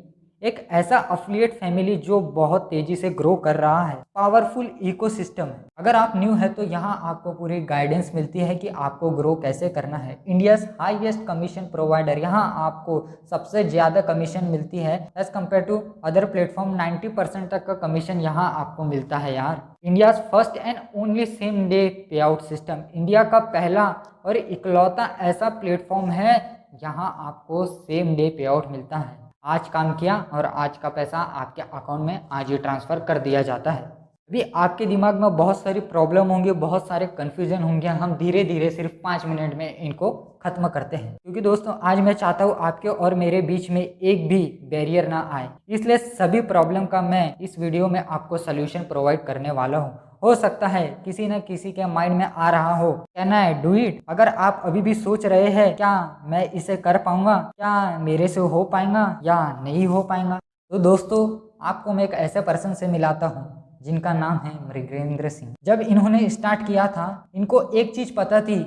एक ऐसा अफिलिएट फैमिली जो बहुत तेजी से ग्रो कर रहा है। पावरफुल इकोसिस्टम है। अगर आप न्यू है तो यहाँ आपको पूरी गाइडेंस मिलती है कि आपको ग्रो कैसे करना है। इंडियाज हाईएस्ट कमीशन प्रोवाइडर, यहाँ आपको सबसे ज्यादा कमीशन मिलती है as compare to other platform. 90% तक का कमीशन यहाँ आपको मिलता है यार। India's first and only same day payout system, India का पहला और इकलौता ऐसा प्लेटफॉर्म है जहाँ आपको सेम डे पे आउट मिलता है। आज काम किया और आज का पैसा आपके अकाउंट में आज ही ट्रांसफ़र कर दिया जाता है। अभी आपके दिमाग में बहुत सारी प्रॉब्लम होंगी, बहुत सारे कन्फ्यूजन होंगे। हम धीरे धीरे सिर्फ 5 मिनट में इनको खत्म करते हैं, क्योंकि दोस्तों आज मैं चाहता हूँ आपके और मेरे बीच में एक भी बैरियर ना आए। इसलिए सभी प्रॉब्लम का मैं इस वीडियो में आपको सोल्यूशन प्रोवाइड करने वाला हूँ। हो सकता है किसी न किसी के माइंड में आ रहा हो, कैन आई डू इट? अगर आप अभी भी सोच रहे हैं क्या मैं इसे कर पाऊंगा, क्या मेरे से हो पाएगा या नहीं हो पाएगा, तो दोस्तों आपको मैं एक ऐसे पर्सन से मिलाता हूँ जिनका नाम है मृगेंद्र सिंह। जब इन्होंने स्टार्ट किया था, इनको एक चीज़ पता थी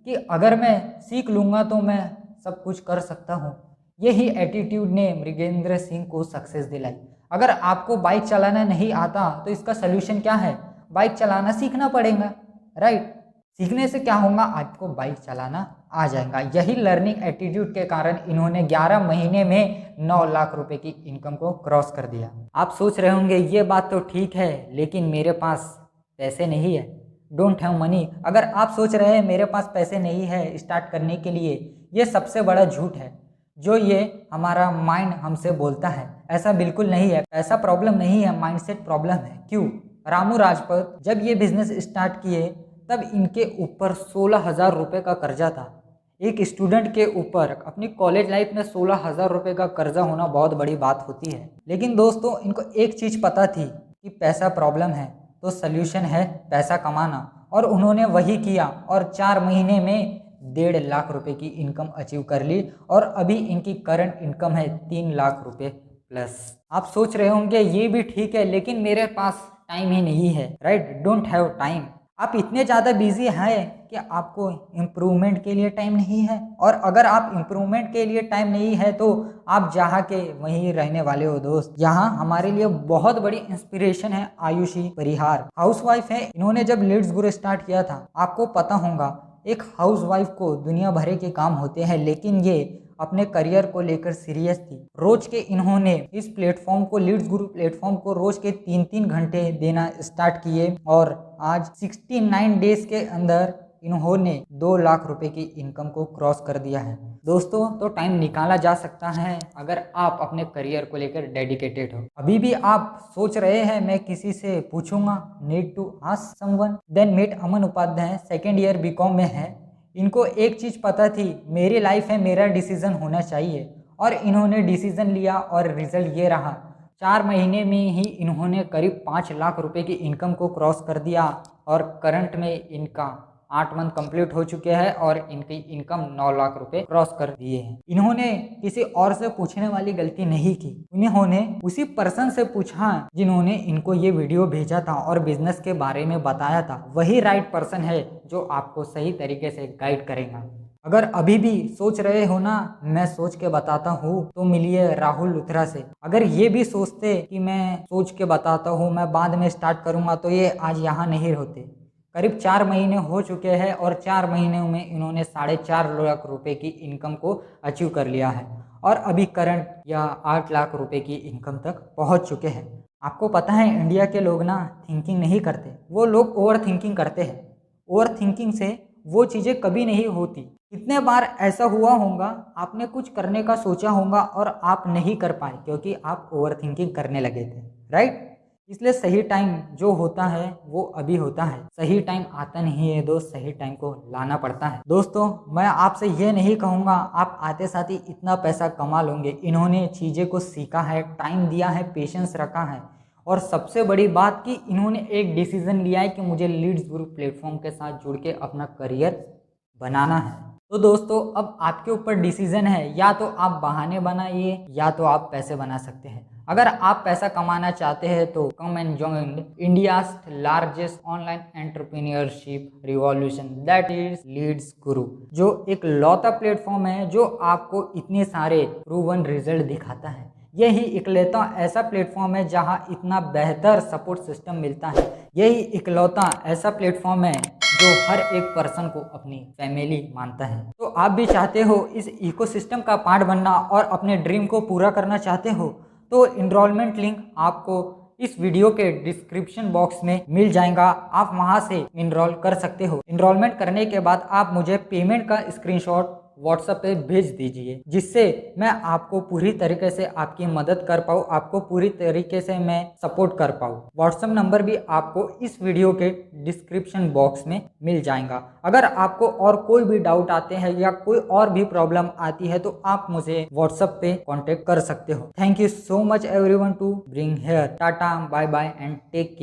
कि अगर मैं सीख लूँगा तो मैं सब कुछ कर सकता हूँ। यही एटीट्यूड ने मृगेंद्र सिंह को सक्सेस दिलाई। अगर आपको बाइक चलाना नहीं आता तो इसका सोल्यूशन क्या है? बाइक चलाना सीखना पड़ेगा, राइट? सीखने से क्या होगा, आपको बाइक चलाना आ जाएगा। यही लर्निंग एटीट्यूड के कारण इन्होंने 11 महीने में 9 लाख रुपए की इनकम को क्रॉस कर दिया। आप सोच रहे होंगे ये बात तो ठीक है, लेकिन मेरे पास पैसे नहीं है, डोंट हैव मनी। अगर आप सोच रहे हैं मेरे पास पैसे नहीं है स्टार्ट करने के लिए, ये सबसे बड़ा झूठ है जो ये हमारा माइंड हमसे बोलता है। ऐसा बिल्कुल नहीं है, पैसा प्रॉब्लम नहीं है, माइंडसेट प्रॉब्लम है। क्यों? रामू राजपूत जब ये बिजनेस स्टार्ट किए तब इनके ऊपर 16,000 रुपये का कर्जा था। एक स्टूडेंट के ऊपर अपनी कॉलेज लाइफ में 16,000 रुपये का कर्जा होना बहुत बड़ी बात होती है। लेकिन दोस्तों इनको एक चीज़ पता थी कि पैसा प्रॉब्लम है तो सल्यूशन है पैसा कमाना, और उन्होंने वही किया और 4 महीने में 1.5 लाख रुपए की इनकम अचीव कर ली और अभी इनकी करंट इनकम है 3 लाख रुपए प्लस। आप सोच रहे होंगे ये भी ठीक है, लेकिन मेरे पास टाइम ही नहीं है, राइट? Don't have time. आप इतने ज़्यादा बिजी हैं कि आपको इम्प्रूवमेंट के लिए टाइम नहीं है, और अगर आप इम्प्रूवमेंट के लिए टाइम नहीं है तो आप जहाँ के वहीं रहने वाले हो दोस्त। यहाँ हमारे लिए बहुत बड़ी इंस्पिरेशन है आयुषी परिहार, हाउसवाइफ है। इन्होंने जब लीड्स गुरु स्टार्ट किया था, आपको पता होगा एक हाउसवाइफ को दुनिया भर के काम होते हैं, लेकिन ये अपने करियर को लेकर सीरियस थी। रोज के इन्होंने इस प्लेटफॉर्म को, लीड्स गुरु प्लेटफॉर्म को रोज के 3-3 घंटे देना स्टार्ट किए और आज 69 डेज के अंदर इन्होंने 2 लाख रुपए की इनकम को क्रॉस कर दिया है। दोस्तों तो टाइम निकाला जा सकता है अगर आप अपने करियर को लेकर डेडिकेटेड हो। अभी भी आप सोच रहे हैं मैं किसी से पूछूंगा, need to ask someone, then meet Aman Upadhyay, second year BCom में है। इनको एक चीज़ पता थी, मेरी लाइफ है, मेरा डिसीजन होना चाहिए, और इन्होंने डिसीजन लिया और रिजल्ट ये रहा। 4 महीने में ही इन्होंने करीब 5 लाख रुपए की इनकम को क्रॉस कर दिया और करंट में इनका 8 मंथ कंप्लीट हो चुके हैं और इनकी इनकम 9 लाख रुपए क्रॉस कर दिए हैं। इन्होंने किसी और से पूछने वाली गलती नहीं की, इन्होंने उसी पर्सन से पूछा जिन्होंने इनको ये वीडियो भेजा था और बिजनेस के बारे में बताया था। वही राइट पर्सन है जो आपको सही तरीके से गाइड करेगा। अगर अभी भी सोच रहे हो ना, मैं सोच के बताता हूँ, तो मिलिए राहुल लुथरा से। अगर ये भी सोचते कि मैं सोच के बताता हूँ, मैं बाद में स्टार्ट करूँगा, तो ये आज यहाँ नहीं होते। करीब 4 महीने हो चुके हैं और 4 महीने में इन्होंने 4.5 लाख रुपए की इनकम को अचीव कर लिया है और अभी करंट या 8 लाख रुपए की इनकम तक पहुंच चुके हैं। आपको पता है इंडिया के लोग ना थिंकिंग नहीं करते, वो लोग ओवर थिंकिंग करते हैं। ओवर थिंकिंग से वो चीज़ें कभी नहीं होती। कितने बार ऐसा हुआ होगा, आपने कुछ करने का सोचा होगा और आप नहीं कर पाए क्योंकि आप ओवर थिंकिंग करने लगे थे, राइट। इसलिए सही टाइम जो होता है वो अभी होता है। सही टाइम आता नहीं है दोस्त, सही टाइम को लाना पड़ता है। दोस्तों, मैं आपसे ये नहीं कहूँगा आप आते साथ ही इतना पैसा कमा लोगे। इन्होंने चीज़ें को सीखा है, टाइम दिया है, पेशेंस रखा है और सबसे बड़ी बात कि इन्होंने एक डिसीजन लिया है कि मुझे लीड्स ग्रुप प्लेटफॉर्म के साथ जुड़ के अपना करियर बनाना है। तो दोस्तों, अब आपके ऊपर डिसीजन है, या तो आप बहाने बनाइए या तो आप पैसे बना सकते हैं। अगर आप पैसा कमाना चाहते हैं तो come and join India largest online entrepreneurship revolution, that is Leeds गुरु, जो एक लौता प्लेटफॉर्म है जो आपको इतने सारे प्रूवन रिजल्ट दिखाता है। यही इकलौता ऐसा प्लेटफॉर्म है जहां इतना बेहतर सपोर्ट सिस्टम मिलता है। यही इकलौता ऐसा प्लेटफॉर्म है जो हर एक पर्सन को अपनी फैमिली मानता है। तो आप भी चाहते हो इस इकोसिस्टम का पार्ट बनना और अपने ड्रीम को पूरा करना चाहते हो, तो इनरोलमेंट लिंक आपको इस वीडियो के डिस्क्रिप्शन बॉक्स में मिल जाएगा। आप वहां से इनरोल कर सकते हो। इनरोलमेंट करने के बाद आप मुझे पेमेंट का स्क्रीनशॉट व्हाट्सएप पे भेज दीजिए, जिससे मैं आपको पूरी तरीके से आपकी मदद कर पाऊँ, आपको पूरी तरीके से मैं सपोर्ट कर पाऊँ। व्हाट्सएप नंबर भी आपको इस वीडियो के डिस्क्रिप्शन बॉक्स में मिल जाएगा। अगर आपको और कोई भी डाउट आते हैं या कोई और भी प्रॉब्लम आती है तो आप मुझे व्हाट्सएप पे कॉन्टेक्ट कर सकते हो। Thank you so much everyone to bring here. Tata, bye bye and take care.